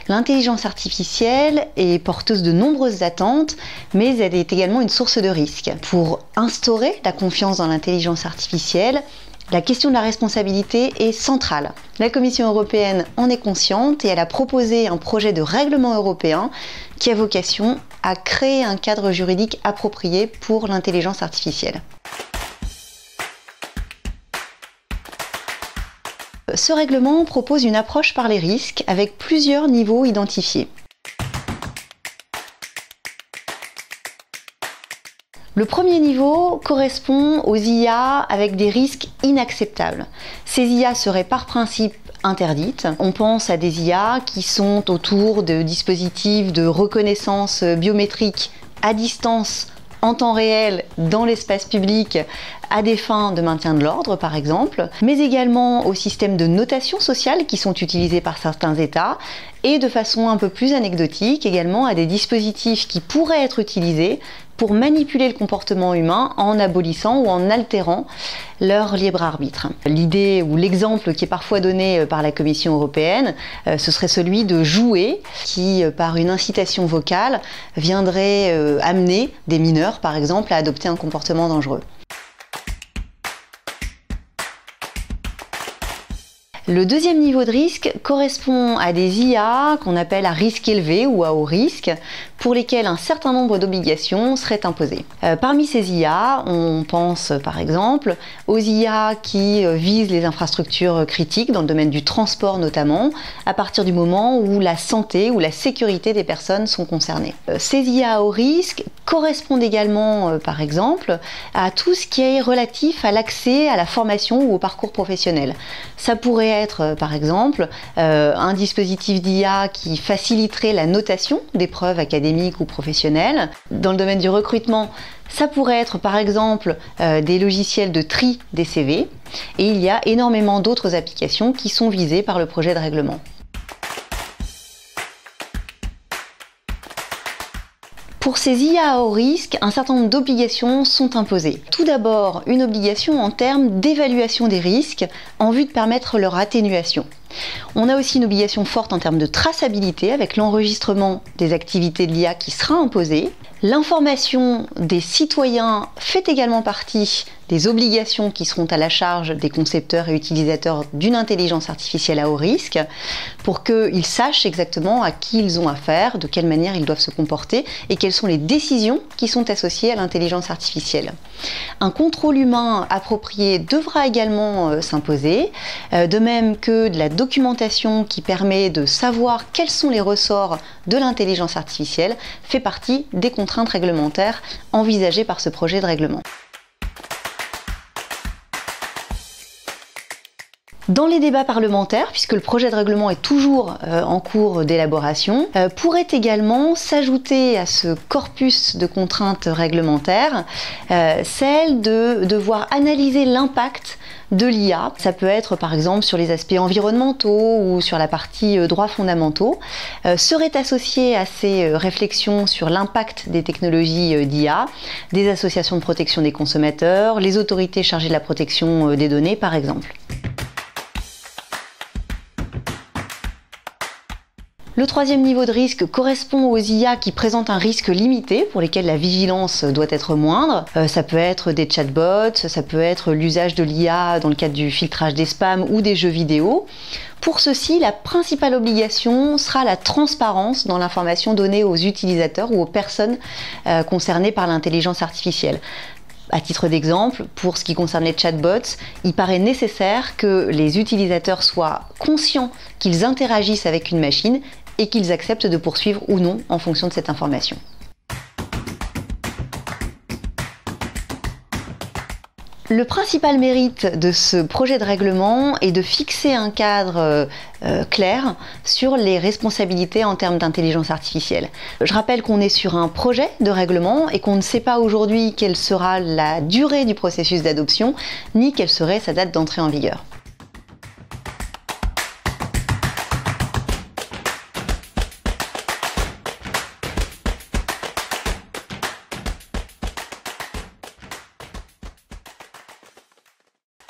L'intelligence artificielle est porteuse de nombreuses attentes, mais elle est également une source de risques. Pour instaurer la confiance dans l'intelligence artificielle, la question de la responsabilité est centrale. La Commission européenne en est consciente et elle a proposé un projet de règlement européen qui a vocation à créer un cadre juridique approprié pour l'intelligence artificielle. Ce règlement propose une approche par les risques avec plusieurs niveaux identifiés. Le premier niveau correspond aux IA avec des risques inacceptables. Ces IA seraient par principe interdites. On pense à des IA qui sont autour de dispositifs de reconnaissance biométrique à distance, en temps réel, dans l'espace public, à des fins de maintien de l'ordre par exemple, mais également aux systèmes de notation sociale qui sont utilisés par certains États, et de façon un peu plus anecdotique également à des dispositifs qui pourraient être utilisés pour manipuler le comportement humain en abolissant ou en altérant leur libre arbitre. L'idée ou l'exemple qui est parfois donné par la Commission européenne, ce serait celui de jouets qui, par une incitation vocale, viendrait amener des mineurs, par exemple, à adopter un comportement dangereux. Le deuxième niveau de risque correspond à des IA qu'on appelle à risque élevé ou à haut risque, pour lesquels un certain nombre d'obligations seraient imposées. Parmi ces IA, on pense par exemple aux IA qui visent les infrastructures critiques dans le domaine du transport notamment, à partir du moment où la santé ou la sécurité des personnes sont concernées. Ces IA à haut risque correspondent également par exemple à tout ce qui est relatif à l'accès à la formation ou au parcours professionnel. Ça pourrait être par exemple un dispositif d'IA qui faciliterait la notation d'épreuves académiques ou professionnelles. Dans le domaine du recrutement, ça pourrait être par exemple des logiciels de tri des CV, et il y a énormément d'autres applications qui sont visées par le projet de règlement. Pour ces IA à haut risque, un certain nombre d'obligations sont imposées. Tout d'abord, une obligation en termes d'évaluation des risques en vue de permettre leur atténuation. On a aussi une obligation forte en termes de traçabilité avec l'enregistrement des activités de l'IA qui sera imposé. L'information des citoyens fait également partie des obligations qui seront à la charge des concepteurs et utilisateurs d'une intelligence artificielle à haut risque pour qu'ils sachent exactement à qui ils ont affaire, de quelle manière ils doivent se comporter et quelles sont les décisions qui sont associées à l'intelligence artificielle. Un contrôle humain approprié devra également s'imposer, de même que de la documentation qui permet de savoir quels sont les ressorts de l'intelligence artificielle fait partie des contraintes réglementaires envisagées par ce projet de règlement. Dans les débats parlementaires, puisque le projet de règlement est toujours en cours d'élaboration, pourrait également s'ajouter à ce corpus de contraintes réglementaires celle de devoir analyser l'impact de l'IA. Ça peut être par exemple sur les aspects environnementaux ou sur la partie droits fondamentaux. Seraient associées à ces réflexions sur l'impact des technologies d'IA des associations de protection des consommateurs, les autorités chargées de la protection des données par exemple. Le troisième niveau de risque correspond aux IA qui présentent un risque limité, pour lesquels la vigilance doit être moindre. Ça peut être des chatbots, ça peut être l'usage de l'IA dans le cadre du filtrage des spams ou des jeux vidéo. Pour ceci, la principale obligation sera la transparence dans l'information donnée aux utilisateurs ou aux personnes concernées par l'intelligence artificielle. À titre d'exemple, pour ce qui concerne les chatbots, il paraît nécessaire que les utilisateurs soient conscients qu'ils interagissent avec une machine et qu'ils acceptent de poursuivre ou non en fonction de cette information. Le principal mérite de ce projet de règlement est de fixer un cadre clair sur les responsabilités en termes d'intelligence artificielle. Je rappelle qu'on est sur un projet de règlement et qu'on ne sait pas aujourd'hui quelle sera la durée du processus d'adoption, ni quelle serait sa date d'entrée en vigueur.